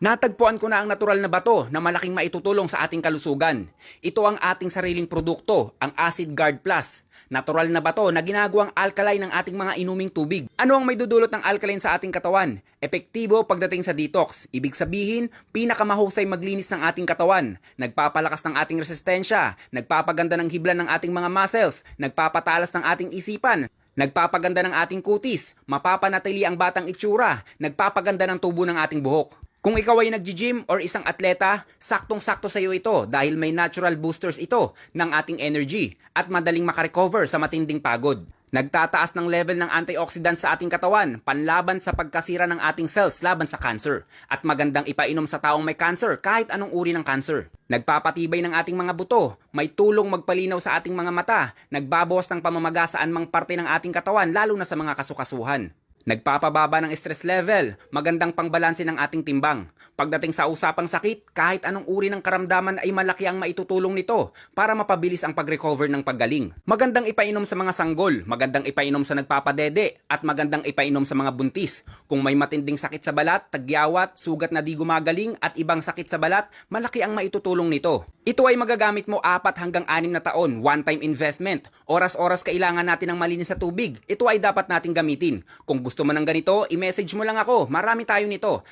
Natagpuan ko na ang natural na bato na malaking maitutulong sa ating kalusugan. Ito ang ating sariling produkto, ang Acid Guard Plus. Natural na bato na ginagawang alkaline ng ating mga inuming tubig. Ano ang may dudulot ng alkaline sa ating katawan? Epektibo pagdating sa detox. Ibig sabihin, pinakamahusay maglinis ng ating katawan. Nagpapalakas ng ating resistensya, nagpapaganda ng hibla ng ating mga muscles, nagpapatalas ng ating isipan, nagpapaganda ng ating kutis, mapapanatili ang batang itsura, nagpapaganda ng tubo ng ating buhok. Kung ikaw ay nagji-gym or isang atleta, saktong-sakto sa iyo ito dahil may natural boosters ito ng ating energy at madaling makarecover sa matinding pagod. Nagtataas ng level ng antioxidants sa ating katawan, panlaban sa pagkasira ng ating cells laban sa cancer, at magandang ipainom sa taong may cancer kahit anong uri ng cancer. Nagpapatibay ng ating mga buto, may tulong magpalinaw sa ating mga mata, nagbabawas ng pamamaga sa anumang parte ng ating katawan lalo na sa mga kasukasuhan. Nagpapababa ng stress level, magandang pangbalanse ng ating timbang. Pagdating sa usapang sakit, kahit anong uri ng karamdaman ay malaki ang maitutulong nito para mapabilis ang pag-recover ng paggaling. Magandang ipainom sa mga sanggol, magandang ipainom sa nagpapadede, at magandang ipainom sa mga buntis. Kung may matinding sakit sa balat, tagyawat, sugat na di gumagaling at ibang sakit sa balat, malaki ang maitutulong nito. Ito ay magagamit mo 4 hanggang 6 na taon, one-time investment. Oras-oras kailangan natin ng malinis sa tubig. Ito ay dapat nating gamitin. Kung gusto mo ng ganito, i-message mo lang ako. Marami tayo nito.